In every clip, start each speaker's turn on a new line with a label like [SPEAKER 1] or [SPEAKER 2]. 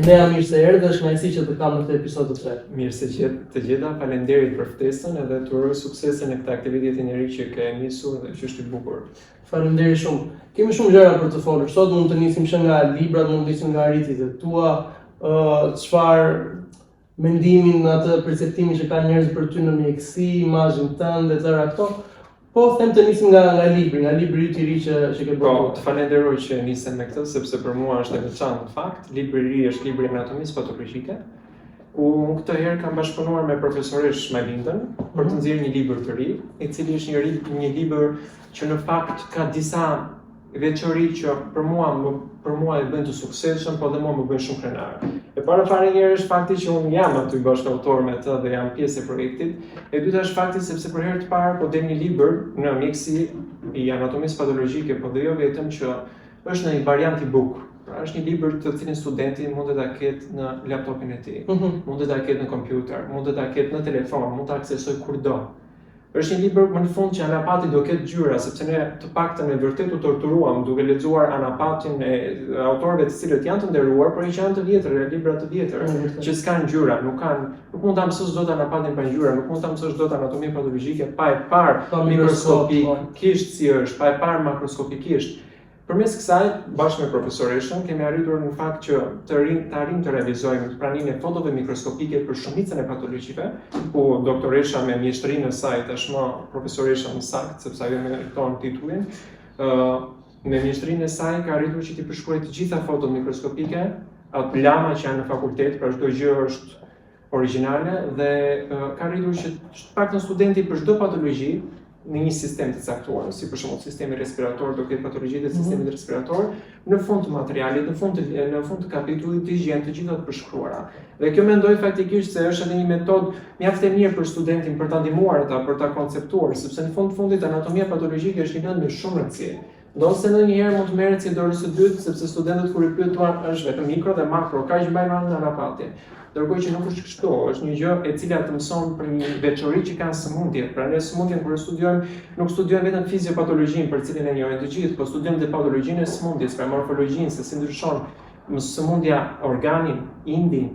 [SPEAKER 1] Enea, mirë se erdhe, është kënaqësi që të kam në këtë episod të tretë.
[SPEAKER 2] Mirë se të gjeta, faleminderit për ftesën edhe të uroj suksesin në këtë aktivitet i njerëzit që ke nisur dhe që është i bukur.
[SPEAKER 1] Faleminderit shumë. Kemi shumë gjëra për të folur. Sot mund të nisim që nga librat, mund të nisim nga arritjet e tua, çfarë mendimin, atë perceptimin që ka njerëzit për ty në mjekësi, imazhin tënd, etj. Këto. Po them të nisim nga libri yt i ri që ke bërë.
[SPEAKER 2] Po, të falenderoj që nisem me këtë, sepse për mua është e veçantë në fakt. Libri i ri është libri i anatomisë patologjike. Unë këtë herë kam bashkëpunuar me profesoresh Malindën për të nxjerrë një libër të ri, i cili është një libër që në fakt ka disa veçori që për mua e bën të suksesshëm, po dhe mua më bën shumë krenar. E para fare njerë është fakti që unë jam aty bashkë autor me të dhe jam pjesë e projektit. E dyta është fakti sepse për herë të parë po del një libër në mjekësi i anatomisë patologjike, po dhe jo vetëm që është në një variant e-book. Pra është një libër të cilin studenti mund të ta ketë në laptopin e tij, mund të ta ketë në kompjuter, mund të ta ketë në telefon, mund ta aksesoj kurdo. Është një libër më në fund që anapati do ketë gjyra, sepse ne të paktën e vërtet u torturuam duke lexuar anapatin e autorëve të cilët janë të nderuar, por që janë të vjetër, libra të vjetër, që s'kan gjyra, nuk mund ta mësosh dot anapatin pa gjyra, nuk mund ta mësosh dot anatomi patologjike pa e parë mikroskopikisht si është, pa e parë makroskopikisht. Përmes kësaj, bashkë me profesoreshën, kemi arritur në fakt që të arrim të realizojmë praninë e fotove mikroskopike për shumicën e patologjive, ku doktoresha me mjeshtërinë e saj, tashmë profesoresha më saktë, sepse ajo meriton titullin, me mjeshtërinë e saj ka arritur që t'i përshkruajë të gjitha fotot mikroskopike, atë lama që janë në fakultet, pra çdo gjë është origjinale dhe ka arritur që të paktën studenti për çdo patologji në një sistem të caktuar, si për shembull sistemi respirator, do ketë patologjitë e sistemit respirator, në fund të materialit, në fund të kapitullit të gjenë të gjitha të përshkruara. Dhe kjo mendoj faktikisht se është edhe një metodë mjaft e mirë për studentin për ta ndihmuar ata, për ta konceptuar, sepse në fundit anatomia patologjike është një lëndë me shumë rëndësi. Ndonse ndonjëherë mund të merret si dorës së dytë, sepse studentët kur i pyetuan është vetëm mikro dhe makro, kaq mbajnë në anapati. Ndërkohë që nuk është kështu, është një gjë e cila të mëson për një veçori që kanë sëmundjet. Pra ne sëmundjen kur studiojmë, nuk studiojmë vetëm fiziopatologjinë për cilin e njohin të gjithë, por studiojmë dhe patologjinë e sëmundjes, pra morfologjinë, se si ndryshon sëmundja organin, indin,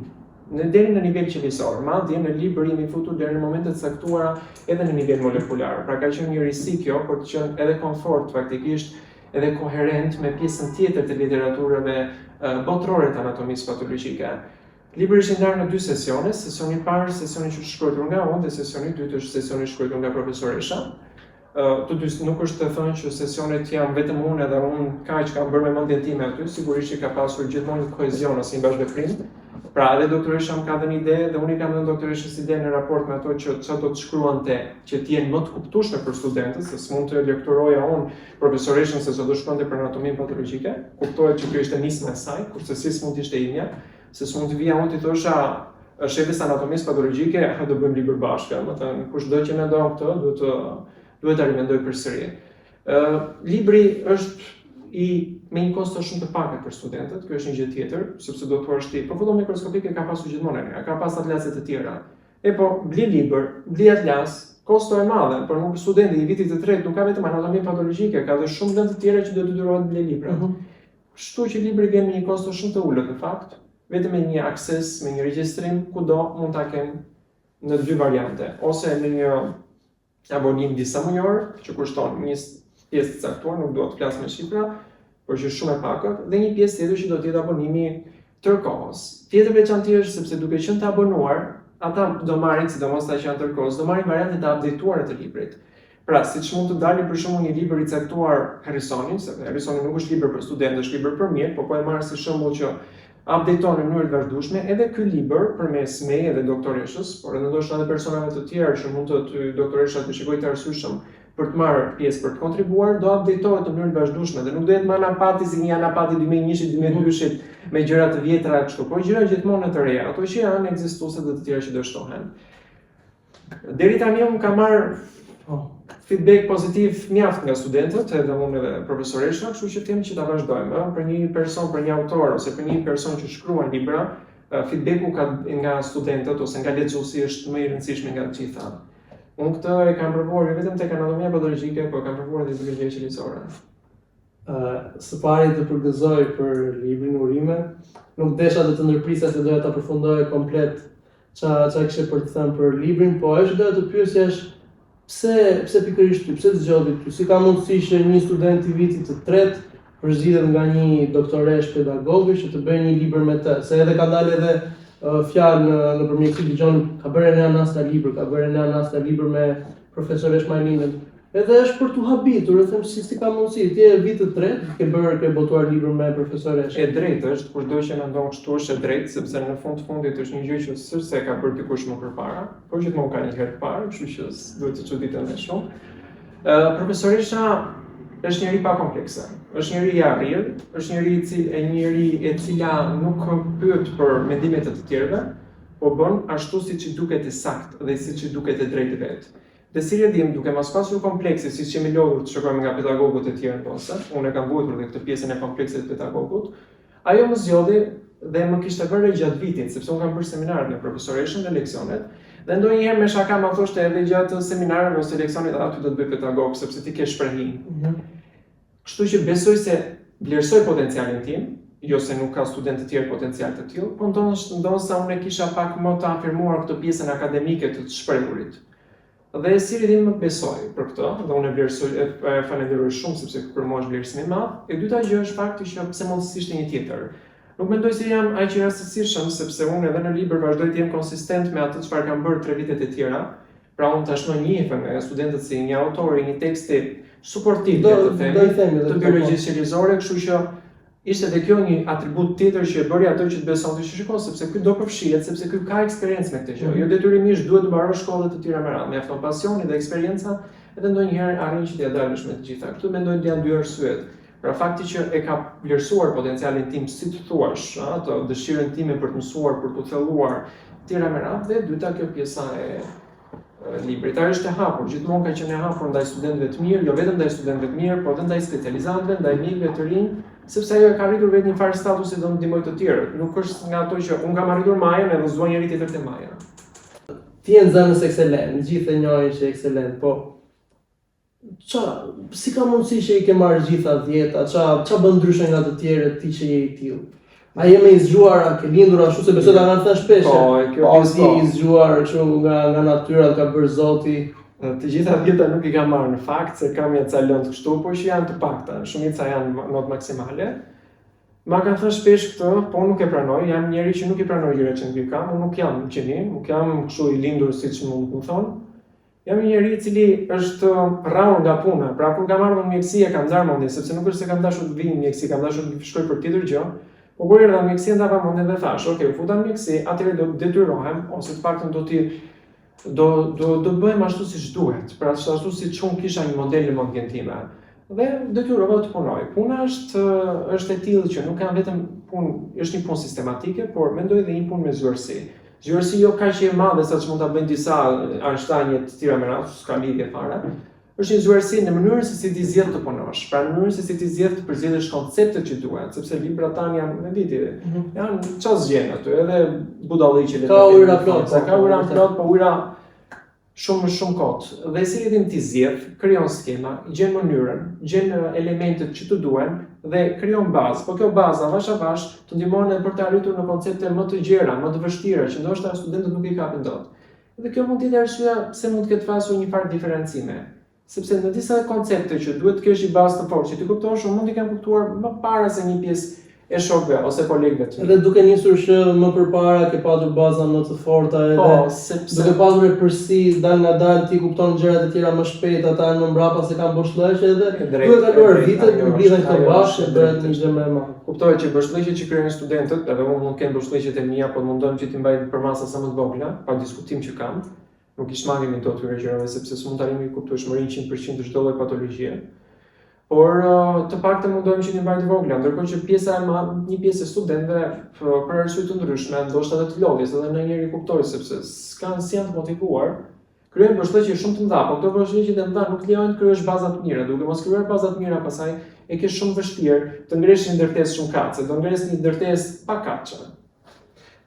[SPEAKER 2] deri në nivel qelizor. Madje në libër jemi futur deri në momente të caktuara edhe në nivel molekular. Pra ka qenë një risi kjo për të qenë edhe komfort faktikisht, edhe koherent me pjesën tjetër të literaturave botërore të anatomisë patologjike. Libri është ndarë në 2 sesione, sesioni i parë, sesioni që është shkruar nga unë, dhe sesioni i dytë është sesioni shkruar nga profesoresha. Të dy nuk është të thënë që sesionet janë vetëm unë edhe unë kaq kam bërë me mendjen time aty, sigurisht që ka pasur gjithmonë një kohezion ose një bashkëveprim. Pra edhe doktoresha më ka dhënë ide dhe unë i kam dhënë doktoreshës ide në raport me ato që çfarë do të shkruante që të jenë më të kuptueshme për studentët, se s'mund të lektoroja unë profesoreshën se do shkruante për anatominë patologjike. Kuptohet që kjo ishte nisma e saj, kurse si s'mund të ishte imja. Se s'mund të vija unë t'i thosha shefis anatomisë patologjike, do bëjmë libër bashkë, më thënë, kushdo që mendon këtë, duhet ta rimendoj përsëri. Libri është me një kosto shumë të pakët për studentët, kjo është një gjë tjetër, sepse do të thuash ti, po foto mikroskopike ka pasur gjithmonë ne, ka pas atlaset të tjera. E po, bli libër, bli atlas, kosto e madhe, por nuk studenti i vitit të tretë nuk ka vetëm anatomi patologjike, ka dhe shumë lëndë të tjera që do të detyrohet bli libra. Kështu që libri vjen me një kosto shumë të ulët në fakt. Vetëm me një akses, me një regjistrim, kudo mund ta kenë në 2 variante, ose në një abonim disa muajor, që kushton një pjesë të caktuar, nuk dua të flas me shifra, por që shumë e pakët, dhe një pjesë tjetër që do të jetë abonimi tërkohës. Tjetër veçantë është sepse duke qenë të abonuar, ata do marrin, sidomos ata që janë tërkohës, do marrin variante të updateuara të librit. Pra, siç mund të dalë për shembull një libër i caktuar Harrisonin, sepse Harrisoni nuk është libër për studentë, është libër për mjek, po e marr si shembull që updaton në mënyrë të vazhdueshme edhe ky libër përmes meje dhe doktoreshës, por edhe ndoshta edhe personave të tjerë që mund të doktoresha të shikojë të arsyeshëm për të marrë pjesë për të kontribuar, do updatohet në mënyrë të vazhdueshme dhe nuk do jetë më anapati si një anapati 2001-shit, 2002-shit me gjëra të vjetra kështu, por gjëra gjithmonë të reja, ato që janë ekzistuese dhe të tjera që do shtohen. Deri tani unë kam marrë feedback pozitiv mjaft nga studentët, edhe unë edhe profesoresha, kështu që them që ta vazhdojmë. Për një person, për një autor ose për një person që shkruan libra, feedbacku nga studentët ose nga lexuesi është më i rëndësishmi nga të gjitha. Unë këtë e kam provuar vetëm tek anatomia patologjike, por kam provuar edhe tek gjëra qelizore.
[SPEAKER 1] Së pari të përgëzoj për librin Urime. Nuk desha të ndërprisa se doja ta përfundoja komplet ça kishe për të thënë për librin, po ajo që doja të pyesjash pse pikërisht ty, pse zgjodhi ty? Si ka mundësi që një student i vitit të tretë përzgjedhet nga një doktoresh pedagogi që të bëjë një libër me të? Se edhe ka dalë edhe fjalë në përmjekësi dëgjon ka bërë në anasta libër me profesoresh Majlindën. Edhe është për t'u habitur, e them si ka mundësi, ti e vit të tretë, ke botuar libër me profesoresh.
[SPEAKER 2] E drejtë është, kurdo që mendon kështu është e drejtë, sepse në fundit është një gjë që s'është ka bërë dikush më përpara, por gjithmonë ka një herë të parë, kështu që duhet të çuditën më shumë. Profesoresha është njëri pa komplekse, është njëri i arrirë, është njëri e cila nuk pyet për mendimet e të tjerëve, po bën ashtu siç i duket e saktë dhe siç i duket e drejtë vetë. Dhe si rëdim, duke mos pasur komplekse, siç jemi lodhur të shikojmë nga pedagogët e tjerë ndoshta, unë e kam mbutur dhe këtë pjesën e kompleksit të pedagogut, ajo më zgjodhi dhe më kishte bërë gjatë vitit, sepse unë kam bërë seminarët me profesoreshën dhe leksionet, dhe ndonjëherë me shaka më thoshte edhe gjatë seminarëve ose leksionit aty do të bëj pedagog, sepse ti ke shprehin. Kështu që besoj se vlerësoj potencialin tim, jo se nuk ka studentë të tjerë potencial të tillë, po ndoshta unë kisha pak më të afirmuar këtë pjesën akademike të shprehurit. Dhe si rritim më besoj për këtë, dhe unë e falenderoj shumë sepse për mua është vlerësim i madh. E dyta gjë është fakti që pse mund të ishte një tjetër. Nuk mendoj se jam aq i rastësishëm sepse unë edhe në libër vazhdoj të jem konsistent me atë çfarë kam bërë 3 vitet e tjera. Pra unë tashmë njihem me studentët si një autor i një teksti suportiv të biologjisë qelizore, kështu që ishte edhe kjo një atribut tjetër që e bëri atë që të besonte që shikoj, sepse ky do përfshihet, sepse ky ka eksperiencë me këtë gjë. Jo detyrimisht duhet të mbarosh shkollat të tjera me radhë, mjafton pasioni dhe eksperjenca, edhe ndonjëherë arrin që t'ia dalësh me të gjitha. Këtu mendoj të janë dy arsyet. Pra fakti që e ka vlerësuar potencialin tim, si të thuash, ato dëshirën time për të mësuar, për të thelluar tjera me radhë, dhe dyta kjo pjesa e librit. Ajo është e hapur, gjithmonë ka qenë e hapur ndaj studentëve të mirë, jo vetëm ndaj studentëve të mirë, por edhe ndaj specializantëve, ndaj mikëve të rinj, sepse ajo e ka arritur vetë një farë statusi do të ndihmoj të tjerët. Nuk është nga ato që unë kam arritur majën edhe zgjuar njëri tjetër te maja.
[SPEAKER 1] Ti je nxënës ekselent, gjithë e njohin që ekselent, po si ka mundësi që i ke marrë gjitha 10-ta, ça bën ndryshe nga të tjerët ti që je i tillë? A je me i zgjuar, a ke lindur ashtu se besoj ta kanë thënë shpesh. Po, si i zgjuar kështu nga natyra ka bërë Zoti.
[SPEAKER 2] Të gjitha 10-ta nuk i kam marrë në fakt, se kam një ca lëndë kështu, por që janë të pakta, shumica janë notë maksimale. Ma kanë thënë shpesh këtë, po nuk e pranoj, jam njeri që nuk i pranoj gjërat që nuk kam, unë nuk jam qenin, nuk jam kështu i lindur siç mund të thonë. Jam një njeri i cili është rrahur nga puna, pra kur kam marrë në mjekësi e kam ndarë mendjen, sepse nuk është se kam dashur të vi në mjekësi, kam dashur të shkoj për tjetër gjë. Po kur erdha në mjekësi ndava mendjen dhe thash, ok, u futa në mjekësi, atëherë do detyrohem ose të paktën do bëhem ashtu siç duhet, pra ashtu siç unë kisha një model në mendjen time. Dhe detyrova të punoj. Puna është e tillë që nuk ka vetëm punë, është një punë sistematike, por mendoj edhe një punë me zgjuarsi. Zgjuarsi jo kaq e madhe sa që mund ta bëjnë disa Einstein të tjera me radhë, s'ka lidhje fare. Është një zgjuarsi në mënyrën se si ti zgjedh të punosh, pra në mënyrën se si ti zgjedh të përzgjedhësh konceptet që duhen, sepse librat tanë janë me viti. Janë çfarë zgjen aty, edhe budalliqe
[SPEAKER 1] ka ujëra plot,
[SPEAKER 2] ka ujëra plot, po ujëra shumë kot. Dhe si rritim ti zgjedh, krijon skema, gjen mënyrën, gjen elementet që të duhen dhe krijon bazë. Po kjo bazë avash avash të ndihmon edhe për të arritur në koncepte më të gjera, më të vështira që ndoshta studentët nuk i kapin dot. Dhe kjo mund të jetë arsyeja pse mund të ketë pasur një farë diferencime. Sepse në disa koncepte që duhet të kesh një bazë të fortë, që ti kuptosh, unë mund t'i kem kuptuar më para se një pjesë e shokëve ose kolegëve të mi.
[SPEAKER 1] Edhe duke nisur që më përpara ke patur baza më të forta edhe duke patur e përsi dal nga dal ti kupton gjërat e tjera më shpejt, ata më mbrapa se kanë boshllëqe edhe duhet kaluar vitet në mblidhen këto bashkë bëhet një gjë më e madhe.
[SPEAKER 2] Kuptoj që boshllëqet që krijojnë studentët, edhe unë nuk kem boshllëqet e mia, por mundojmë që ti mbaj përmasa sa më të vogla, pa diskutim që kam. Nuk i shmangemi dot këtyre gjërave sepse s'mund të arrijmë kuptueshmërinë 100% të çdo lloj patologjie. Por të paktën mundojmë që të mbajmë të vogla, ndërkohë që një pjesë e studentëve për arsye të ndryshme, ndoshta edhe të lodhjes, edhe ndonjëherë kuptoj sepse si janë të motivuar, krijojnë boshllëqe shumë të mëdha, por këto boshllëqe të mëdha nuk lejojnë të krijosh baza të mira, duke mos krijuar baza të mira pastaj e ke shumë vështirë të ngresh një ndërtesë shumë kace, do ngres një ndërtesë pa kaçe.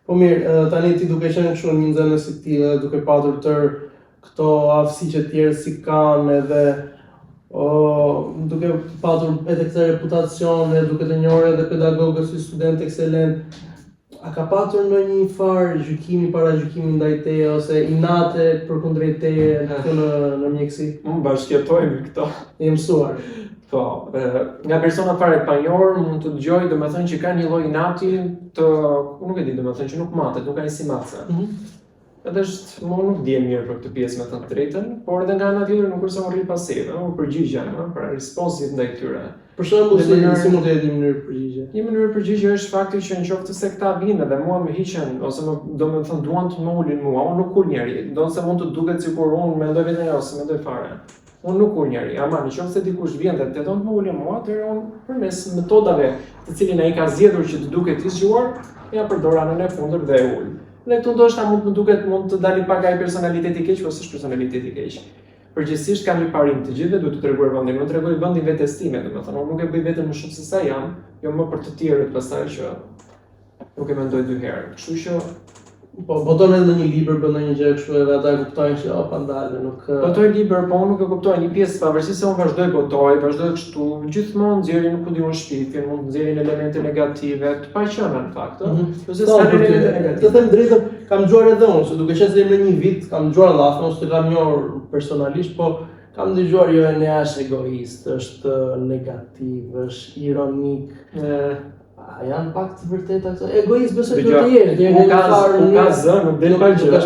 [SPEAKER 1] Po mirë, tani ti duke qenë kështu një nxënës i tillë, duke patur tërë këto aftësi që tjerë si kanë edhe duke patur edhe këtë reputacione, duke të njohur edhe pedagogët si student ekselent, a ka patur ndonjë farë gjykimi para gjykimit ndaj teje ose inate përkundrejt teje këtu në mjeksi?
[SPEAKER 2] Unë bashkëjetoj me këto.
[SPEAKER 1] E mësuar.
[SPEAKER 2] Po, nga persona fare panjor mund të dëgjoj domethënë që ka një lloj inati të, nuk e di, domethënë që nuk matet, nuk ka një si matse. Edhe është, më nuk di mirë për këtë pjesë me të drejtën, por edhe nga ana tjetër nuk është se unë rri pasiv, unë përgjigjem, pra responsit ndaj këtyre.
[SPEAKER 1] Për shembull, si mund të jetë një mënyrë përgjigje?
[SPEAKER 2] Një mënyrë përgjigje është fakti që nëse se këta vinë dhe mua më hiqen ose domethënë duan të më ulin mua, unë nuk ul njeri, ndonse mund të duket sikur unë mendoj vetëm ose mendoj fare. Unë nuk ul njeri, ama nëse dikush vjen dhe të don të më ulin mua, atëherë unë përmes metodave të cilin ai ka zgjedhur që të duket i zgjuar, ja përdor anën e fundit dhe e ul. Dhe këtu ndoshta mund të dali pak ai personaliteti i keq, por s'është personaliteti i keq. Përgjithsisht kam një parim të gjithëve, duhet të tregoj vendin, unë tregoj vendin vetes time, domethënë unë nuk e bëj vetëm më shumë se sa jam, jo më për të tjerët pastaj që nuk e mendoj dy herë. Kështu që
[SPEAKER 1] boton edhe një libër bën ndonjë gjë kështu edhe ata kuptojnë se pa ndalë, nuk
[SPEAKER 2] botoj libër, po unë nuk e kuptoj një pjesë pavarësisht se unë vazhdoj kështu, gjithmonë nxjerrin nuk po di unë shpifin, mund nxjerrin elemente negative, të paqëna në fakt, ose s'ka elemente negative.
[SPEAKER 1] Të them drejtën, kam dëgjuar edhe unë, se duke qenë se në një vit kam dëgjuar llafën, ose të kam njohur personalisht, po kam dëgjuar jo Enea është egoist, është negativ, është ironik. A janë pak të vërteta këto? Egoist besoj të jetë.
[SPEAKER 2] Unë ka zë, nuk del pa gjë.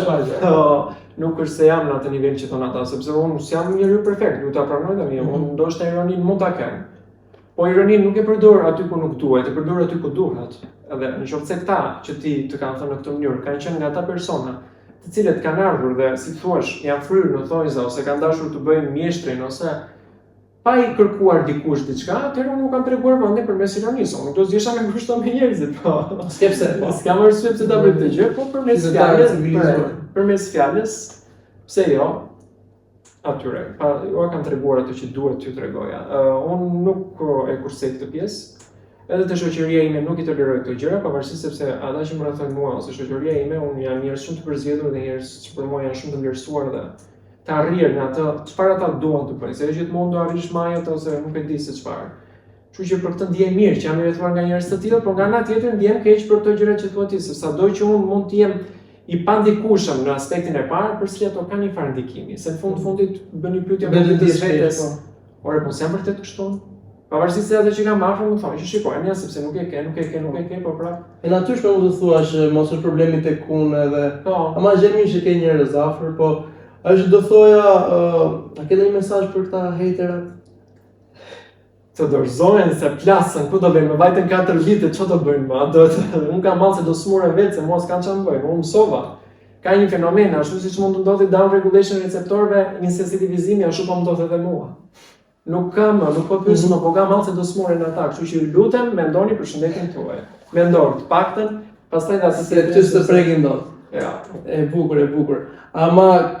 [SPEAKER 2] Nuk është se jam në atë nivel që thon ata, sepse unë s'jam njeriu perfekt, duhet ta pranoj tani. Unë ndoshta ironin mund ta kem. Po ironin nuk e përdor aty ku nuk duhet, e përdor aty ku duhet. Edhe nëse këta që ti të kanë thënë në këtë mënyrë kanë qenë nga ata persona të cilët kanë ardhur dhe si thua, janë fryrë në thonjza ose kanë dashur të bëjnë mjeshtrin ose pa i kërkuar dikush diçka, atëherë unë nuk kam treguar vendin përmes ironisë. Unë do të zgjesha me kushto me njerëzit, po.
[SPEAKER 1] Skepse.
[SPEAKER 2] S'kam arsye pse ta bëj këtë gjë, po përmes fjalës, pse jo? Atyre. Jo kam treguar atë që duhet t'ju tregoja. Unë nuk e kursej këtë pjesë. Edhe te shoqëria ime nuk i toleroj këto gjëra, pavarësisht sepse ata që më rrethojnë mua ose shoqëria ime, unë jam njerëz shumë të përzgjedhur dhe njerëz që për mua janë shumë të vlerësuar dhe të arrijnë në atë çfarë ata duan të bëjnë. Se gjithmonë do arrish majat ose nuk e di se çfarë. Kështu që për këtë ndihem mirë që jam i rrethuar nga njerëz të tillë, por nga ana tjetër ndihem keq për këto gjëra që thua ti, sepse sado që unë mund të jem i pandikueshëm në aspektin e parë, përse ato kanë një farë ndikimi. Se në fundit bën një pyetje me vetes. Ore, po s'jam vërtet kështu? Pavarësisht se ato që kam afër më thonë që shikojnë, sepse nuk e ke, po prap.
[SPEAKER 1] E natyrshme mund të thuash mos është problemi tek unë edhe. Ama gjemi që ke njerëz afër, po është do thoja, a ke ndonjë mesazh për këta haterat?
[SPEAKER 2] Të dorëzohen se plasën, ku do bëjmë, me vajtën 4 vite, ç'o do bëjmë ma? Unë kam mallë se do smuren vetë, se mos kanë çfarë bëjmë, unë mësova. Ka një fenomen, ashtu siç mund të ndodhi down regulation receptorëve, një sensitivizimi, ashtu po ndodh edhe mua. Nuk po pyes, po kam mallë se do smuren ata, kështu që ju lutem, mendoni për shëndetin tuaj. Mendoni të paktën, pastaj atë
[SPEAKER 1] se ty të prekin dot.
[SPEAKER 2] Ja,
[SPEAKER 1] e bukur. Ama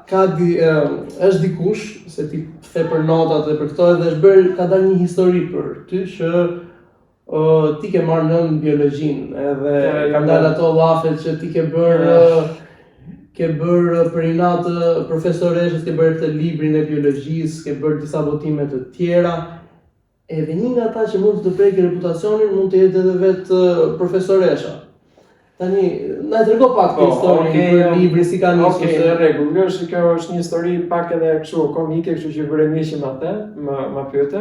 [SPEAKER 1] është dikush se ti the për notat dhe për këto edhe ka dalë një histori për ty që ti ke marrë nën biologjinë edhe kanë dalë ato llafet që ti ke bërë për inat profesoreshës, ke bërë këtë librin e biologjisë, ke bërë disa votime të tjera. Edhe një nga ata që mund të prekë reputacionin mund të jetë edhe vetë profesoresha. Tani, na trego pak këtë histori për librin si ka nisur.
[SPEAKER 2] Okej, në rregull. Kjo është një histori pak edhe kështu komike, kështu që vëre miqi me atë, më pyete.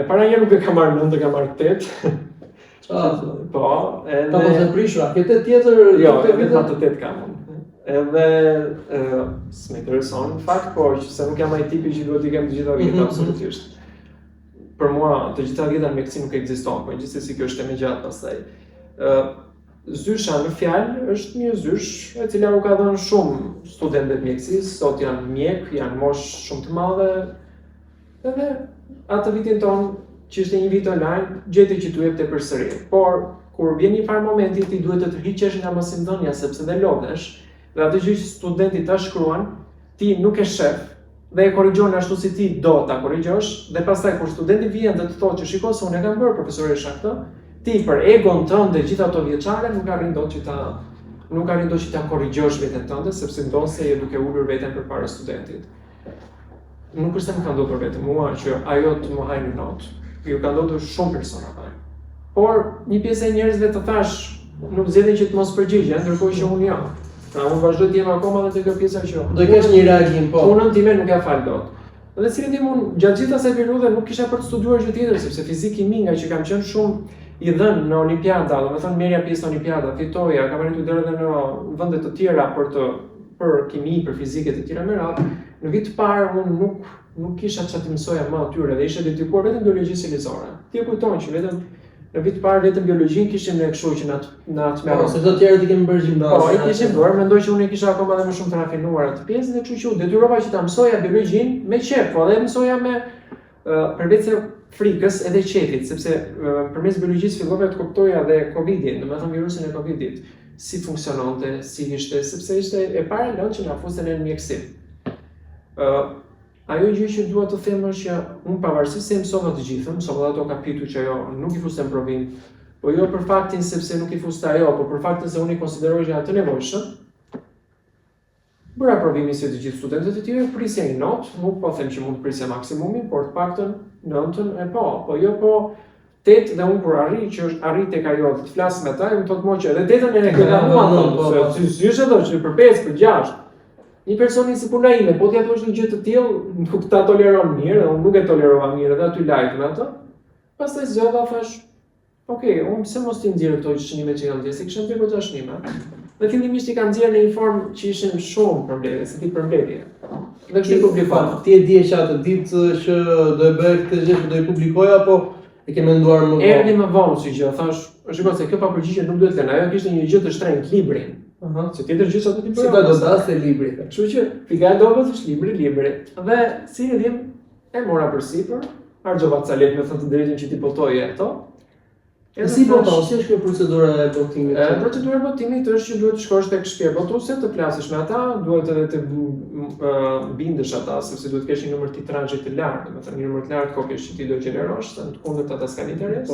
[SPEAKER 2] Para një nuk e kam marrë 9, e kam marrë 8. Po, edhe
[SPEAKER 1] ta mos e prishura. Ke 8 tjetër?
[SPEAKER 2] Jo, vetëm atë 8 kam. Edhe s'më intereson në fakt, po që se nuk jam ai tipi që duhet t'i kem të gjitha vjetë absolutisht. Për mua të gjitha vjetat mjekësi nuk ekziston, po gjithsesi kjo është temë gjatë pastaj. Zysha në fjalë është një zysh e cila u ka dhënë shumë studentëve mjekësisë, sot janë mjek, janë moshë shumë të madhe. Edhe atë vitin ton, që ishte një vit online, gjeti që tu jep te përsëri. Por kur vjen një farë momenti ti duhet të tërhiqesh nga mosindënia sepse dhe lodhesh, dhe atë gjë që studenti ta shkruan, ti nuk e shef dhe e korrigjon ashtu si ti do ta korrigjosh, dhe pastaj kur studenti vjen dhe të thotë që shikoj se unë e kam bërë profesoresha këtë, ti për egon tënd dhe gjithë ato vjeçare nuk arrin dot që ta korrigjosh veten tënde, sepse ndonse je duke ulur veten përpara studentit. nuk është se më ka ndodhur vetëm mua që ajo të më hajë në notë. Ju ka ndodhur shumë personave. Por një pjesë e njerëzve të thash nuk zgjedhin që të mos përgjigjen, ndërkohë që unë jam. Pra unë vazhdoj të jem akoma edhe te kjo pjesa që
[SPEAKER 1] Do kesh një reagim, po.
[SPEAKER 2] punën time nuk ja fal dot. Dhe si dim unë gjatë gjithë asaj periudhe nuk kisha për të studiuar gjë tjetër sepse fizik kimi nga që kam qenë shumë i dhënë në olimpiada, domethënë merja pjesë në olimpiada, fitoja, kam arritur deri edhe në vende të tjera për kimi, për fizike të tjera me radhë. Në vit të parë unë nuk kisha çfarë të mësoja më atyre dhe isha dedikuar vetëm biologjisë cilësore. Ti e kujton që vetëm në vit të parë vetëm biologjin kishim ne kështu që na të merrë.
[SPEAKER 1] Se të tjerët i kemi bërë gjimnazi.
[SPEAKER 2] Po, i kishim bërë, mendoj që unë kisha akoma edhe më shumë të rafinuar atë pjesën dhe kështu që detyrova që ta mësoja biologjin me qef, po edhe mësoja me përveç se frikës edhe qefit, sepse përmes biologjisë fillova të kuptoja edhe Covidin, domethënë virusin e Covidit, si funksiononte, si ishte, sepse ishte e para lënë që na fusten në mjekësi. Ajo gjë që dua të them është që unë pavarësisht se mësova të gjithën, mësova ato kapituj që ajo nuk i fuste në provim, po jo për faktin sepse nuk i fuste ajo, po për faktin se unë i konsideroj që atë nevojshëm. Bëra provimin si të gjithë studentët e tjerë, prisja një notë, nuk po them që mund të prisja maksimumin, por të paktën 9-ën e po jo po 8 dhe unë kur arri tek ajo të flas me ata, më thotë që edhe 8-ën e reklamuan, si është ato që për 5, për 6. Një personi si puna ime, po t'ja thosh një gjë të tillë, nuk ta toleron mirë, unë nuk e tolerova mirë dhe aty lajt me ato. Pastaj zgjodha thash, "Okej, unë pse mos ti nxjerr këto çnime që janë dhënë, se kisha nxjerrë këto çnime." Dhe fillimisht i kam nxjerrë në një formë që ishin shumë probleme, si ti përmbledhje. Dhe kështu i publikova.
[SPEAKER 1] Ti e di që atë ditë që do e bëj këtë gjë, do e publikoj apo e ke menduar më vonë?
[SPEAKER 2] Erdhi më vonë si gjë, thash, shikoj se kjo papërgjigje nuk duhet të lënë, ajo kishte një gjë të shtrenjtë, librin. Se tjetër gjë sa do t'i bëj.
[SPEAKER 1] Si ta do daste libri.
[SPEAKER 2] Kështu që pika e dobët është libri. Dhe si e dim, e mora përsipër, harxova ca lekë me thënë të drejtën që ti botoje ato.
[SPEAKER 1] Si boton, si është kjo procedura e botimit?
[SPEAKER 2] Procedura e botimit është që duhet të shkosh tek shtëpia botuese, të flasësh me ata, duhet edhe të bindesh ata, sepse duhet të kesh një numër titrazhi të lartë, domethënë një numër të lartë kopjesh që ti do gjenerosh, të kundërt ata s'kan interes.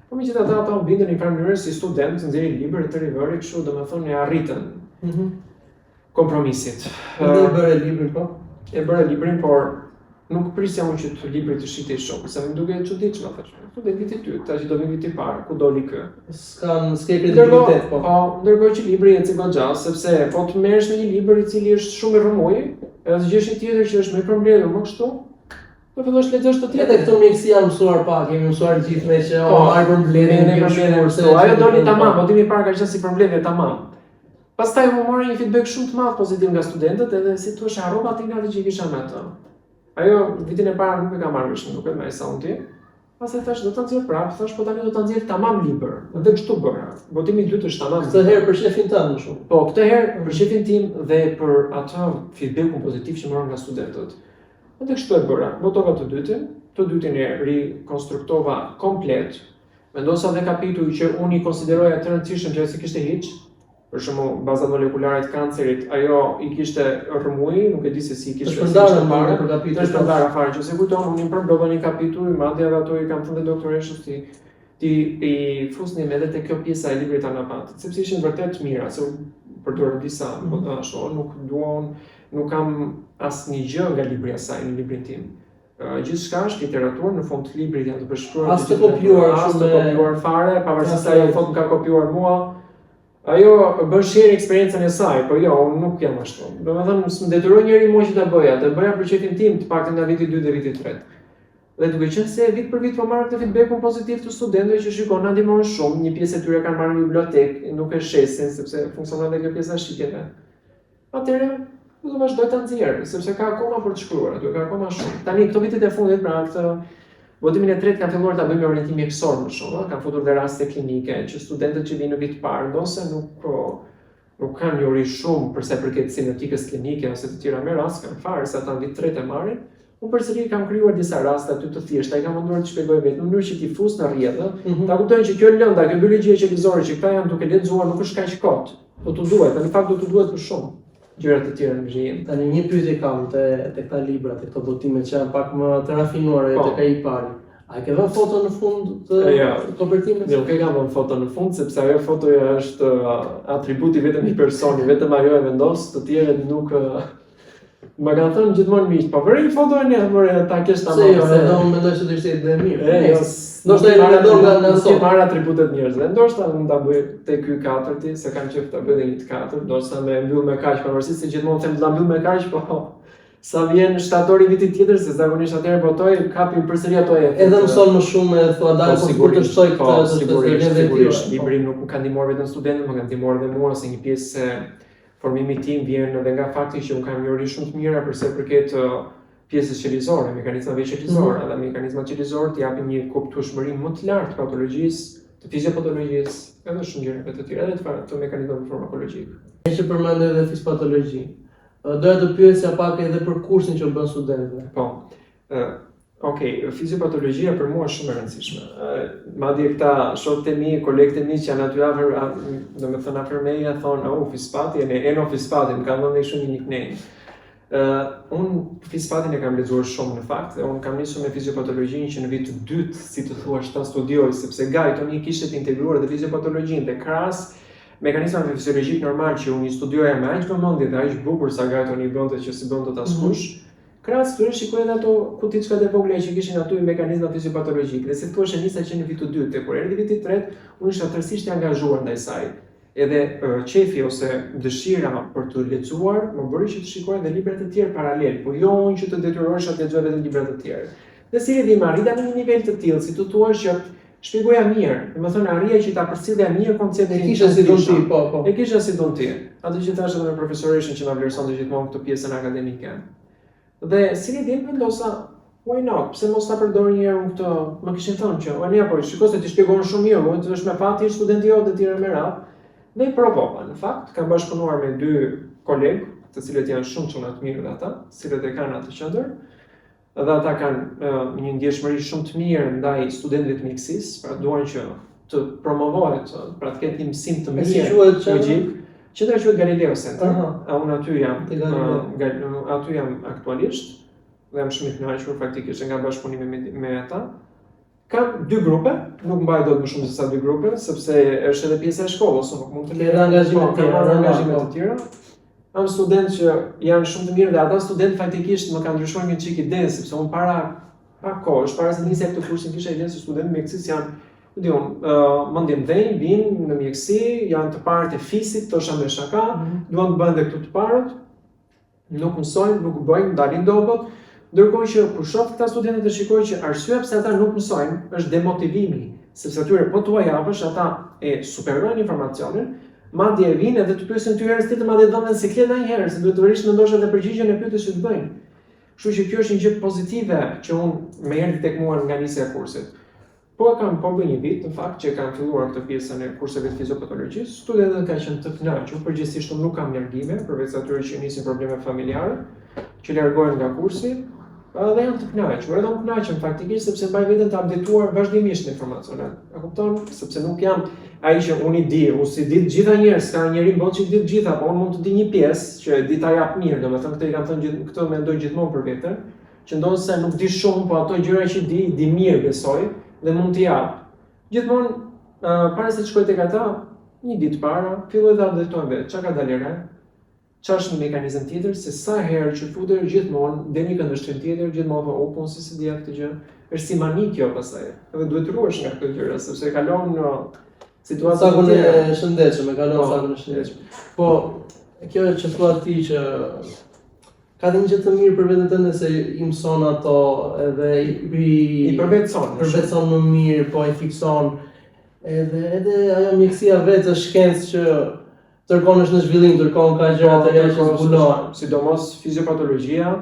[SPEAKER 2] Po megjithatë ata u bindën në një farë mënyrë si student, nxjerrin libër të rivëri, kështu domethënë e arritën kompromisit.
[SPEAKER 1] E bëre librin po?
[SPEAKER 2] E bëre librin, por nuk prisja unë që të libri të shitej shumë, se më duket e çuditshme thash. Këtu do viti i dytë, tash do vi viti i parë, ku doli kë?
[SPEAKER 1] S'ke kredibilitet po.
[SPEAKER 2] Ndërkohë që libri eci goxha, sepse po të merresh me një libër i cili është shumë i rrëmuj, edhe të gjesh një tjetër që është më i përmbledhur, më kështu. Do fillosh lexosh të tjetër.
[SPEAKER 1] Edhe këto mjekësi janë mësuar pak, kemi mësuar gjithë me që marr përmbledhjen,
[SPEAKER 2] ajo doli tamam, botimi i parë ka qenë si përmbledhje tamam. Pastaj më mori një feedback shumë të madh pozitiv nga studentët, edhe si thua harrova atë nga që kisha me ato. Ajo vitin e parë nuk e kam marrë vesh, nuk e më sa unë. Pastaj thash do ta nxjerr prapë, thash po tani do ta nxjerr tamam libër. Dhe kështu bëra. Botimi i dytë është tamam.
[SPEAKER 1] Këtë herë për shefin tënd më shumë.
[SPEAKER 2] Po, këtë herë për shefin tim dhe për atë feedbackun pozitiv që morëm nga studentët. Dhe kështu e bëra. Botova të dytin e rikonstruktova komplet. Vendosa dhe kapitull që unë i konsideroja të rëndësishëm që si kishte hiç. Për shembull, bazat molekulare të kancerit, ajo i kishte rrëmuj, nuk e di se si kishte.
[SPEAKER 1] Është shpërndarë marrë për kapitull.
[SPEAKER 2] Është shpërndarë fare, që se kujton, unë i përmbledha një kapitull, madje edhe ato i kam thënë doktoreshës ti i fusnim edhe te kjo pjesa e librit Anapat, sepse ishin vërtet mira, se përdor disa ashtu, nuk kam asnjë gjë nga libri i saj në librin tim. Gjithçka është literaturë, në fund të librit janë të përshkruar.
[SPEAKER 1] As të kopjuar
[SPEAKER 2] fare, pavarësisht se ajo thotë ka kopjuar mua. Ajo bën share eksperiencën e saj, por jo, unë nuk jam ashtu. Domethënë, s'm detyroi njëri mua që ta bëja, të bëja për çetin tim, të paktën nga viti i dytë dhe viti i tretë. Dhe duke qenë se vit për vit po marr këtë feedbackun pozitiv të studentëve që shikon na ndihmon shumë, një pjesë e tyre kanë marrë në bibliotekë, nuk e shesin sepse funksionon edhe kjo pjesa e shitjeve. Atëherë, do të vazhdoj ta nxjerr, sepse ka akoma për të shkruar, aty ka akoma shumë. Tani këto vitet e fundit, pra këtë votimin e tretë kam filluar ta bëj me orientim mjekësor më shumë, kam futur dhe raste klinike që studentët që vinë në vit parë ndonse nuk kanë njëri shumë për sa i përket sinoptikës klinike ose të tjera me rast, kanë fare se ata në vit tretë e marrin. Unë përsëri kam krijuar disa raste aty të thjeshta, i kam munduar të shpjegoj vetë në mënyrë që ti fus në rrjedhë, ta kuptojnë që kjo lënda, kjo biologjia qelizore që këta janë duke lexuar nuk është kaq kot. Do t'u duhet, në fakt do t'u duhet më shumë gjëra të tjera në vijim.
[SPEAKER 1] Tani një pyetje kam te këta libra, te këto botime që janë pak më të rafinuara tek ai i pari. A ke vënë foto në fund të kopertimit?
[SPEAKER 2] Jo, nuk e kam vënë foto në fund sepse ajo fotoja është atributi vetëm i personi, vetëm ajo e vendos, të tjerët Më kanë thënë gjithmonë miq, po vëri foton e more ta kesh ta
[SPEAKER 1] Se jo, edhe unë mendoj se do ishte ide e mirë.
[SPEAKER 2] Jo,
[SPEAKER 1] Ndoshta e nga
[SPEAKER 2] nuk
[SPEAKER 1] sot.
[SPEAKER 2] e marr atributet njerëzve. Ndoshta mund ta bëj te ky katërti, se kam qejf ta bëj një të katërt, ndoshta me mbyll me kaq, pavarësisht se gjithmonë them ta mbyll me kaq, po sa vjen shtatori vitit tjetër, se zakonisht atëherë votoj, kapim përsëri ato e.
[SPEAKER 1] Edhe mëson më shumë e thua dalë po të shtoj këtë
[SPEAKER 2] sigurisht. Libri nuk më ka ndihmuar vetëm studentët, më ka ndihmuar edhe mua se një pjesë e formimit tim vjen edhe nga fakti që unë kam njëri shumë të mira përse përket pjesës qelizore, mekanizmave qelizore, dhe mekanizmat qelizore të japin një kuptueshmëri më të lartë patologjisë, të fiziopatologjisë, edhe shumë gjërave të tjera, edhe të mekanizmave farmakologjik.
[SPEAKER 1] Që përmend edhe fizpatologji. Doja të pyesja pak edhe për kursin që bën studentëve.
[SPEAKER 2] Po. Fiziopatologjia për mua është shumë e rëndësishme. Madje këta shokët e mi, kolegët e mi që janë aty afër, domethënë afër meja thonë, fizpati, eno fizpati, më kanë dhënë shumë një nickname. Unë fizpatin e kam lexuar shumë në fakt, dhe unë kam nisur me fiziopatologjinë që në vit të dytë, si të thuash, ta studioj, sepse Gajtoni kishte të integruar edhe fiziopatologjinë dhe krahas mekanizmave fiziologjik normal që unë i studioja me aq vëmendje dhe aq bukur sa Gajtoni bënte që si bënte askush. Krahas këtyre shikoj edhe ato kutickat e vogla që kishin aty mekanizma fiziopatologjik. Dhe si thua nisa që në vit të dytë, kur erdhi viti i tretë, unë isha tërësisht i angazhuar ndaj saj. Edhe qefi ose dëshira për të lexuar më bëri që të shikoj edhe libra të tjerë paralel, po jo unë që të detyrohesha të lexoj vetëm libra të tjerë. Dhe si rridhi arrita në një nivel të tillë, si të thuash që shpjegoja mirë, domethënë arrija që ta përcjellja mirë konceptin.
[SPEAKER 1] E kisha si don ti, po.
[SPEAKER 2] E kisha si don ti. Atë që thash edhe me profesoreshën që na vlerësonte gjithmonë këtë pjesën akademike. Dhe si rridhi vendosa, why not? Pse mos ta përdor një herë këtë? Më kishin thënë që, po shikoj se ti shpjegon shumë mirë, unë është me fat ti studenti jot të tjerë me radhë. Dhe provova, në fakt, kam bashkëpunuar me 2 kolegë, të cilët janë shumë çuna të mirë dhe ata, të cilët e kanë atë qendër. Dhe ata kanë një ndjeshmëri shumë të mirë ndaj studentëve të mjekësisë, pra duan që të promovohet, pra të ketë një mësim të mirë.
[SPEAKER 1] Si quhet qendra?
[SPEAKER 2] Qendra quhet Galileo Center. Unë aty jam aktualisht dhe jam shumë i kënaqur faktikisht nga bashkëpunimi me ata. Kam 2 grupe, nuk mbaj dot më shumë se sa 2 grupe, sepse është edhe pjesa e shkollës, nuk mund të
[SPEAKER 1] lërë angazhime
[SPEAKER 2] të tjera. Kam studentë që janë shumë të mirë dhe ata studentë faktikisht më kanë ndryshuar një çik idenë, sepse unë para kohësh, para se nisja këtë kursin kisha idenë se studentët mjekësisë janë, mendje mdhenj, vinë në mjekësi, janë të parët e fisit, thosha me shaka, duan të bëjnë dhe këtu të parët, nuk mësojnë, nuk bëjnë, dalin dobët. Ndërkohë që kur shoh këta studentë të shikoj që arsyeja pse ata nuk mësojnë është demotivimi, sepse atyre po tua japësh, ata e superojnë informacionin, madje vinë edhe të pyesin ty herës tjetër, madje domethënë se klet ndonjëherë, se duhet të vërish mendosh edhe përgjigjen e pyetjes që të bëjnë. Kështu që kjo është një gjë pozitive që unë më erdhi tek mua nga nisja e kursit. Po bëj një vit, në fakt, që kam filluar këtë pjesën e kurseve të fiziopatologjisë, studentët kanë qenë të kënaqur, përgjithsisht unë nuk kam largime, përveç atyre që nisin probleme familjare, që largohen nga kursi, dhe janë të kënaqur. Edhe unë kënaqem faktikisht sepse mbaj veten të updateuar vazhdimisht në informacione. E kupton? Sepse nuk jam ai që unë i di, unë si di të gjitha njerëz, ka njëri në botë që di të gjitha, po unë mund të di një pjesë që di ta jap mirë, domethënë këtë i kam thënë këtë mendoj gjithmonë për veten, që ndonse nuk di shumë, po ato gjëra që di mirë besoj dhe mund t'i jap. Gjithmonë para se të shkoj tek ata, një ditë para, filloj të updatoj vetë, çka ka dalë re. Qa është një mekanizëm tjetër, se sa herë që futer gjithmonë, dhe një këndështrim tjetër, gjithmonë po si se dhja këtë gjë, është si mani kjo pasaj, edhe duhet të ruhesh nga këtë gjëra, sepse kalon në situatën
[SPEAKER 1] sakun e shëndetshëm, sakun e shëndetshëm. Po, kjo që thua ti që ka dhe një gjë të mirë për vetën tënde se i mëson ato edhe i përvetëson më mirë, po i fikson, edhe ajo mjekësia vetë është shkencë që tërkohën është në zhvillim, tërkohën ka gjëra të reja që zbulohen.
[SPEAKER 2] Sidomos fiziopatologjia,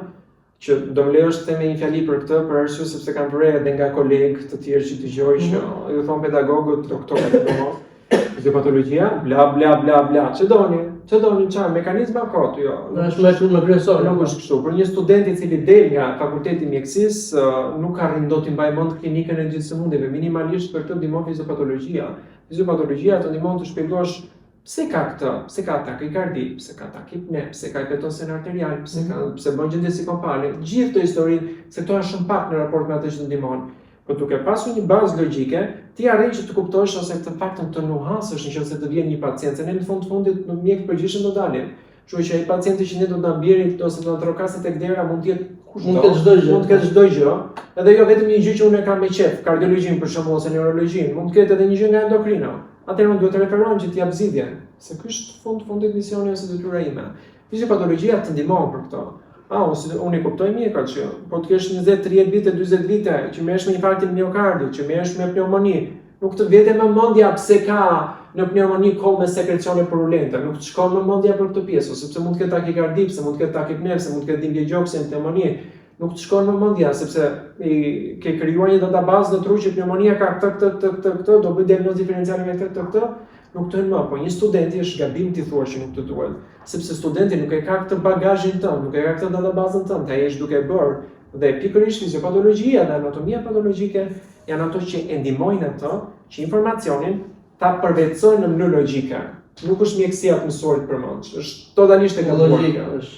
[SPEAKER 2] që do më lejosh të them një fjali për këtë, për arsye sepse kam përre edhe nga kolegë të tjerë që dëgjoj që ju thon pedagogët, doktorët, fiziopatologjia, bla bla bla bla. Ç'doni, çfarë mekanizma ka aty, jo.
[SPEAKER 1] Është më kryesor,
[SPEAKER 2] nuk është kështu. Për një student i cili del nga fakulteti i mjekësisë, nuk arrin dot të mbajë mend klinikën e gjithësëmundjeve, minimalisht për këtë ndihmon fiziopatologjia. Fiziopatologjia të ndihmon të shpjegosh pse ka këtë, pse ka takikardi, pse ka takipne, pse ka hipertension arterial, pse bën gjendje psikopale, gjithë këtë historinë, se këto janë shumë pak në raport me atë që të ndihmon. Po duke pasur një bazë logjike, ti arrin që të kuptosh ose këtë faktën të nuhansësh nëse të vjen një pacient, se ne në fund fundit në mjek përgjithshëm do dalim. Kështu që ai pacienti që ne do ta mbjeri ose do ta trokasim tek dera mund të jetë kushdo.
[SPEAKER 1] Mund të ketë çdo gjë.
[SPEAKER 2] Mund të ketë çdo gjë. Edhe jo vetëm një gjë që unë e kam me qef, kardiologjin për shembull ose neurologjin, mund të ketë edhe një gjë nga endokrina. Atëherë unë duhet të referohem që t'i jap zgjidhjen, se ky është fundit misioni ose detyra ime. Fiziopatologjia të ndihmon për këto. Ose unë e kuptoj mirë që po të kesh 20, 30 vite, 40 vite, që merresh me infarktin miokardit, që merresh me pneumoni, nuk të vete më mendja pse ka në pneumoni koll me sekrecione purulente, nuk të shkon më mendja për këtë pjesë, sepse mund të ketë takikardi, se mund të ketë takipneu, se mund të ketë dhimbje gjoksi në pneumoni, nuk të shkon më mendja sepse ke krijuar një databazë në tru që pneumonia ka këtë, do bëj diagnozë diferenciale me këtë, nuk të më, po një studenti është gabim t'i thuar që nuk të duhet, sepse studenti nuk e ka këtë bagazhin tënd, nuk e ka këtë databazën tënd, ai është duke bërë dhe pikërisht fiziopatologjia dhe anatomia patologjike janë ato që e ndihmojnë ato që informacionin ta përvetsojnë në mënyrë logjike. Nuk është mjekësia të mësuarit përmendsh, është totalisht e gabuar.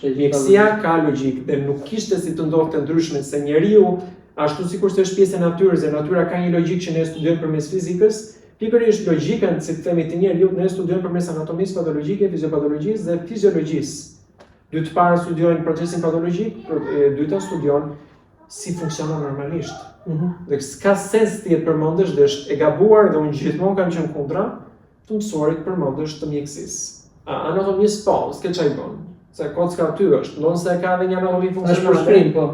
[SPEAKER 2] Mjekësia ka logjikë dhe nuk kishte si të ndodhte ndryshme se njeriu, ashtu sikur se është pjesë e natyrës, dhe natyra ka një logjikë që ne studiojmë përmes fizikës, pikërisht logjikën, si themi të njeriu, ne studiojmë përmes anatomisë patologjike, fiziopatologjisë dhe fiziologjisë. Dy të parë studiojnë procesin patologjik, e dyta studion si funksionon normalisht. Dhe s'ka sens ti e përmendesh dhe është e gabuar dhe unë gjithmonë kam qenë kundra të mësuarit përmendesh të mjekësisë. Anatomisë po, s'ke çaj bën. Se kocka aty është, ndonse ka edhe një anatomi funksionale.
[SPEAKER 1] Është për shkrim, po.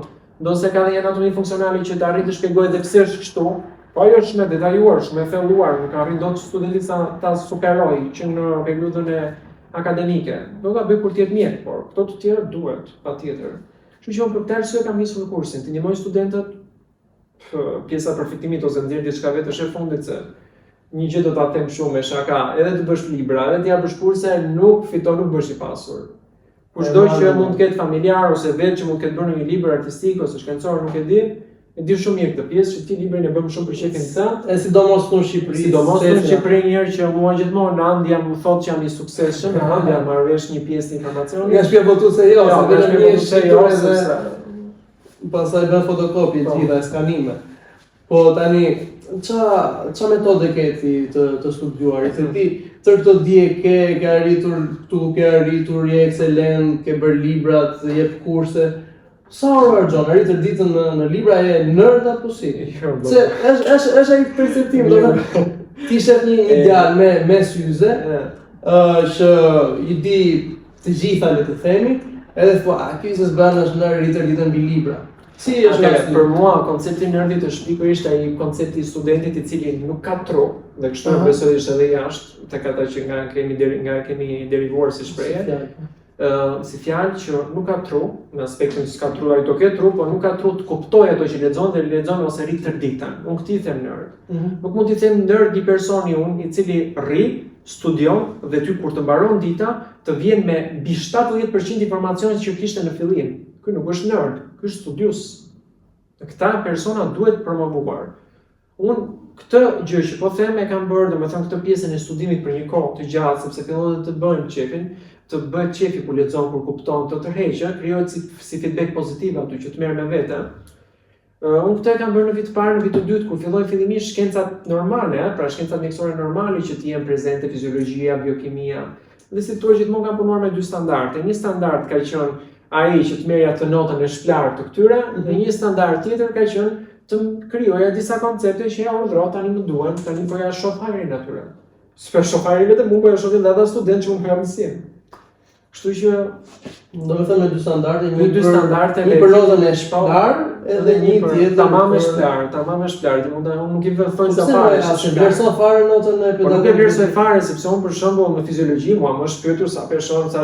[SPEAKER 2] Ndonse ka edhe një anatomi funksionale që të arrit të shpjegojë dhe pse është kështu. Po ajo është me detajuar, është me thelluar, nuk arrin dot studenti ta superoj që në periudhën e akademike. Do ta bëj kur të jetë mjek, por këto të tjera duhet, patjetër. Kështu që unë për këtë arsye kam nisur kursin, të ndihmoj studentët pjesa përfitimit ose nxjerr diçka vetësh e fundit se një gjë do ta them shumë me shaka, edhe të bësh libra, edhe të japësh kurse, nuk bësh i pasur. Kushdo që mund të ketë familjar ose vetë që mund të ketë bërë një libër artistik ose shkencor, nuk e di shumë mirë këtë pjesë që ti librin e bëm shumë për shefin tënd,
[SPEAKER 1] e sidomos në Shqipëri.
[SPEAKER 2] Sidomos në Shqipëri një herë që mua gjithmonë në Andja më thotë që jam i suksesshëm, në Andja marr vesh një pjesë të informacionit.
[SPEAKER 1] Ja shpjegoj votu se jo, se vetëm një shqiptare
[SPEAKER 2] se
[SPEAKER 1] pastaj bën fotokopje gjitha e skanime. Po tani ç'a metode ke ti të studiuar? Se ti tërë këto dije ke arritur këtu, ke arritur, je ekselent, ke bërë librat, jep kurse. Sa orë harxhon? Arritër ditën në libra e nërd apo si? Se është ai perceptim, do të ti shef një ideal me syze, që i di të gjitha le të themi, edhe po, ky se s'bën është nërd arritër ditën mbi libra. Si është
[SPEAKER 2] ashtu? Për mua koncepti i nërdit është pikërisht ai koncepti i studentit i cili nuk ka tru, dhe kështu e besoj është edhe jashtë tek ata që nga kemi derivuar si shprehje. Si fjalë që nuk ka tru, në aspektin s'ka tru, ai do ketë tru, por nuk ka tru të kuptoj ato që lexon ose rri tër ditën. Unë këtij them nerd. Nuk mund t'i them nerd një personi unë i cili rri, studion dhe ty kur të mbaron dita, të vjen me mbi 70% informacionet që kishte në fillim. Ky nuk është nerd, ky është studius. Këta persona duhet promovuar. Unë këtë gjë që po them e kam bërë, domethënë këtë pjesën e studimit për një kohë të gjatë, sepse fillon të bëjmë qefin, të bëhet qefi kur lexon, kur kupton, të tërheqë, krijohet si feedback pozitiv aty që të merr me vete. Unë këtë e kam bërë në vit të parë, në vit të dytë kur filloi fillimisht shkencat normale, pra shkencat mjekësore normale që të jenë prezente, fiziologjia, biokimia. Dhe si thua gjithmonë kam punuar me dy standarde. Një standard ka qenë ai që të merrja të notën e shplarë të këtyre, dhe një standard tjetër ka qenë të krijoja disa koncepte që ja urdhëro tani më duan, tani po ja shoh hajrin atyre. S'po shoh hajrin vetëm unë, po ja shoh edhe ata studentë që unë jam mësim. Kështu që
[SPEAKER 1] do të thënë me dy standarde,
[SPEAKER 2] një
[SPEAKER 1] për notën e shplar edhe një tjetër
[SPEAKER 2] tamam e shplar, unë nuk i vëfoj sa fare.
[SPEAKER 1] Se vlerëson fare notën e
[SPEAKER 2] pedagogikës. Po nuk e vlerësoj fare sepse unë për shembull në fiziologji mua më është pyetur sa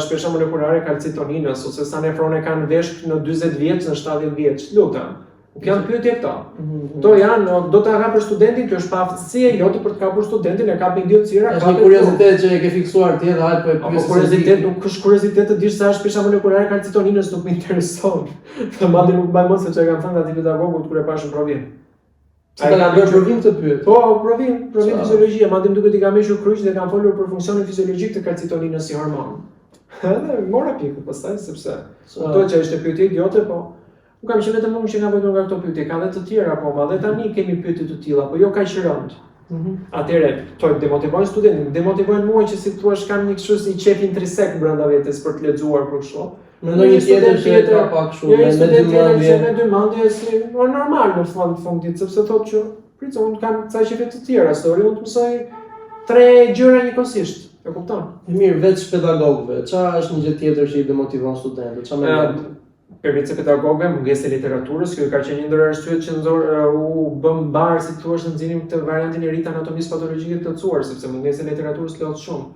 [SPEAKER 2] shpesha molekulare kalcitoninës ose sa nefrone kanë vesh në 40 vjeç, në 70 vjeç. Lutem. Nuk janë pyetje këto. Kto janë, do ta ka për studentin, kjo është pa aftësi e jote për të kapur studentin, e kapin dy të tjera,
[SPEAKER 1] ka kuriozitet që e ke fiksuar ti edhe hajt po e pyes.
[SPEAKER 2] Po kuriozitet, nuk është kuriozitet të dish sa është pesha molekulare kalcitoninës, nuk më intereson. Madje nuk mbaj mend se çka kanë thënë aty pedagogët kur e pashën provim.
[SPEAKER 1] Ai ka bërë provim të pyet.
[SPEAKER 2] Po, provim fiziologjie, madje duket i ka mëshur kryq dhe kanë folur për funksionin fiziologjik të kalcitoninës si hormon. Edhe mora pikë pastaj sepse kuptoj që është pyetje idiote, po nuk kam qenë vetëm unë që nga vëtur nga këto pyetje, ka dhe të tjera, po, dhe tani kemi pyetje të tilla, po jo kaq rënd. Atëherë, to demotivojnë studentin, demotivojnë mua që si thua kam një kështu si qef intrinsek brenda vetes për të lexuar për kështu.
[SPEAKER 1] Mendoj një tjetër që ka pak kështu
[SPEAKER 2] me
[SPEAKER 1] dymandje.
[SPEAKER 2] Me dymandje si normal në fundit, sepse thotë që pritse unë kam ca qefe të tjera histori, unë të mësoj 3 gjëra njëkohësisht. E kupton?
[SPEAKER 1] Mirë, veç pedagogëve, çfarë është një gjë tjetër që i demotivon studentët? Çfarë mendon?
[SPEAKER 2] Përveç se pedagogëve, mungesë e literaturës, kjo ka qenë një ndër arsyet që u bëm mbar, si thua, në nxjerrim të variantin e ri të anatomisë patologjike të plotësuar, sepse mungesë e literaturës lodh shumë.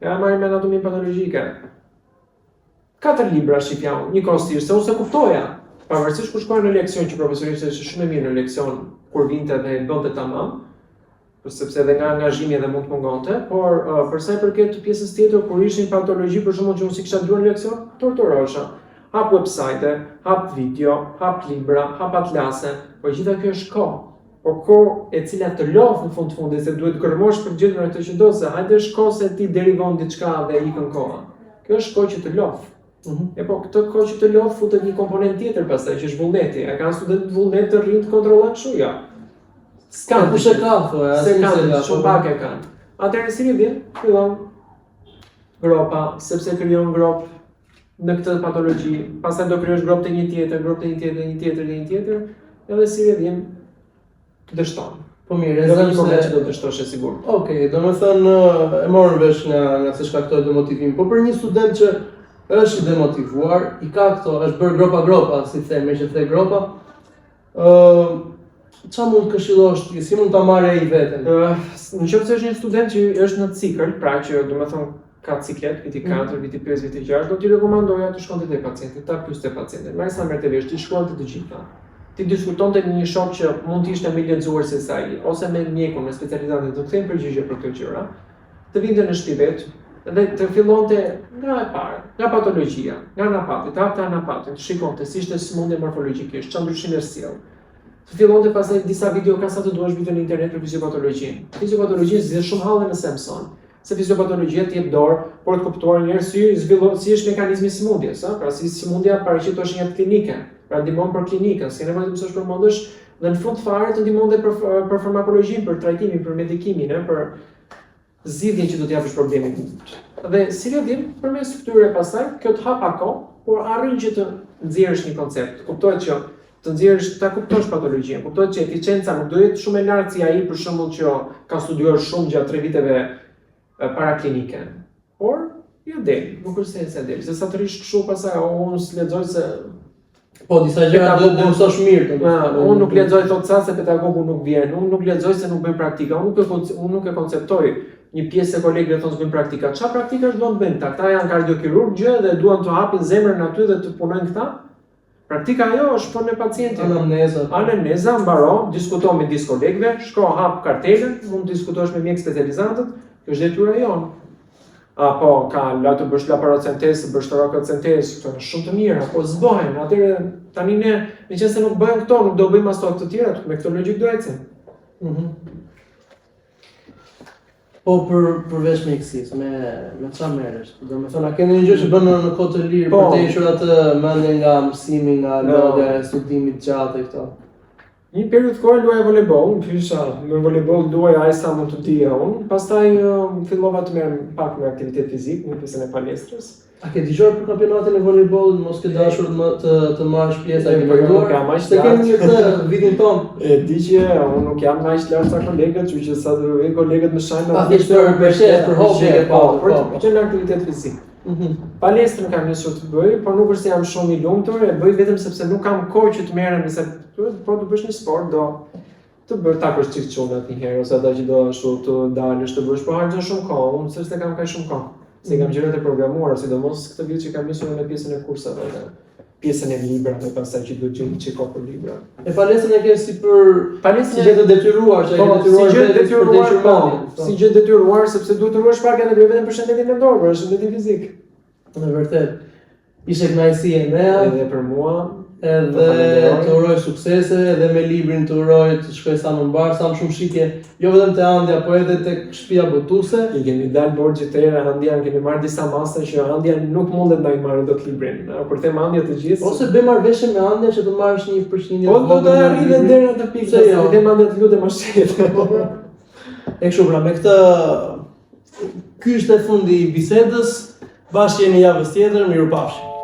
[SPEAKER 2] Ja marrim me anatominë patologjike. 4 libra shqipja unë, njëkohësisht, se unë se kuptoja. Pavarësisht kur shkoja në leksion që profesori ishte shumë e mirë në leksion, kur vinte dhe bënte tamam, sepse edhe nga angazhimi edhe mund të mungonte, por për sa i përket pjesës tjetër, kur ishin patologji, për shembull që unë si kisha dëgjuar në leksion, torturohesha. Hap website, hap video, hap libra, hap atlase, por gjitha kjo është kohë. Por kohë e cila të lodh në fund të fundit, se duhet të kërmosh për gjithë ato që do se hajde është kohë se ti derivon diçka dhe ikën koha. Kjo është kohë që të lodh. E po këtë kohë që të lodh futet një komponent tjetër pastaj që është vullneti. A kanë studentët vullnet të rrinë të kontrollojnë kështu ja? S'kan
[SPEAKER 1] kush e ka thoya,
[SPEAKER 2] se kanë, shumë pak e kanë. Atëherë si vjen, fillon gropa, sepse krijon grop në këtë patologji, pastaj do krijosh grop të një tjetër, grop të një tjetër, një tjetër, një tjetër, edhe si vjen dështon.
[SPEAKER 1] Po mirë,
[SPEAKER 2] e zëm se do të dështosh e sigurt.
[SPEAKER 1] Okej, domethënë e morën vesh nga se shkaktoi demotivim, po për një student që është i demotivuar, i ka këto, është bërë gropa, si themi që the gropa, çfarë mund të këshillosh ti, si mund ta marrë ai veten?
[SPEAKER 2] Në qoftë se është një student që është në cikël, pra që domethënë ka ciklet, viti 4, viti 5, viti 6, do t'i rekomandoja të shkonte te pacienti, ta pyeste pacientin. Më sa merrte vesh, ti shkruante të gjitha. Ti diskutonte me një shok që mund të ishte më i lexuar se sa ai, ose me mjekun, me specializatin, do të kthejmë përgjigje për këto gjëra. Të vinte në shtëpi vet dhe të fillonte nga e parë, nga patologjia, nga anapati, të hapte anapatin, të shikonte si ishte smundje morfologjikisht, çfarë ndryshime sjell. Të fillonte pastaj disa videokasa të duash video në internet për fiziopatologjinë. Fiziopatologjia zgjidh shumë hallën e semson. Se fiziopatologjia të jep dorë për të kuptuar njerë si është mekanizmi i sëmundjes, pra si sëmundja paraqitosh një klinike, pra ndihmon për klinikën, s'ke nevojë të mësosh për modësh, dhe në fund fare të ndihmon dhe për farmakologjinë, për trajtimin, për medikimin, për zgjidhjen që do të japësh problemin. Dhe si vjen përmes këtyre pastaj, kjo të hap ako, por arrin që të nxjerrësh një koncept. Kuptohet që të nxjerrësh, ta kuptosh patologjinë, kuptohet që eficienca nuk do jetë shumë e lartë si ai për shembull që ka studiuar shumë gjatë 3 viteve paraklinike. Por jo del, nuk është se del. Se sa të rish kështu pastaj unë s'lexoj se
[SPEAKER 1] po disa gjëra do të mësosh mirë.
[SPEAKER 2] Unë nuk lexoj thotë sa se pedagogu nuk vjen. Unë nuk lexoj se nuk bëjmë praktika. Unë nuk e konceptoj një pjesë e kolegëve thonë bëjmë praktika. Çfarë praktikash duan të bëjnë ta? Këta janë kardiokirurg gjë dhe duan të hapin zemrën aty dhe të punojnë këta. Praktika ajo është për me pacientin. Anamneza mbaron, diskuton me disë kolegëve, shko hap kartelën, mund të diskutosh me mjek specializantët. Kjo është detyra jonë. Apo ka la të bësh laparocentezë, bësh toracocentezë, këto janë shumë të mira, po s'bëhen. Atëherë tani ne, meqense nuk bëhen këto, nuk do bëjmë as të tjera, me këtë logjik do ecim.
[SPEAKER 1] Po përveç mjekësisë, me çfarë merresh? Domethënë, a keni një gjë që bën në kohë të lirë për të hequr atë mendje nga mësimi, nga lodhja e studimit gjatë e këto?
[SPEAKER 2] Një periudhë kohë luaj volejboll, me volejboll luaj aq sa mund të dija unë, pastaj fillova të merr pak me aktivitet fizik, në pjesën e palestrës.
[SPEAKER 1] A ke dëgjuar për kampionatin e volejbollit, mos ke dashur të marrësh pjesë a ke dëgjuar? Se kemi një të vitin ton.
[SPEAKER 2] E di që unë nuk jam aq lart sa kolegët, kështu që sa të vinë kolegët më shajnë.
[SPEAKER 1] A thjesht për hobi e po.
[SPEAKER 2] Për të aktivitet fizik. Palestrën kam nisur të bëj, por nuk është se jam shumë i lumtur, e bëj vetëm sepse nuk kam kohë që të merrem, se po të bësh një sport do të bësh ta për çik çunat një herë ose ata që do ashtu të dalësh të bësh, por harxon shumë kohë, unë s'është se kam kaq shumë kohë. Se kam gjërat e programuara, sidomos këtë vit që kam nisur në pjesën e kursave dhe pjesën e librave, pastaj që duhet të gjej kohë për libra.
[SPEAKER 1] E palestrën e ke si për
[SPEAKER 2] palestrën
[SPEAKER 1] si gjë të detyruar, që e ke detyruar
[SPEAKER 2] si gjë detyruar sepse duhet të ruash pak edhe vetëm për shëndetin mendor, për shëndetin fizik.
[SPEAKER 1] Në vërtet. Ishte kënaqësi e mea
[SPEAKER 2] edhe për mua,
[SPEAKER 1] edhe të uroj suksese, edhe me librin të uroj të shkoj sa më mbar, sa më shumë shitje, jo vetëm te Andja, po edhe tek shtëpia botuese.
[SPEAKER 2] I kemi dalë borxhe të tjera, Andja kemi marrë disa masa që Andja nuk mundet na i marrë dot librin. Kur them Andja të gjithë.
[SPEAKER 1] Ose bëj marrëveshje me Andja që të marrësh 1%
[SPEAKER 2] po do të arrijë deri në atë pikë. I them Andja të lutem ashtu.
[SPEAKER 1] E kështu pra, me këtë ky është e fundi i bisedës. Bashkë jemi javës tjetër, mirupafshim.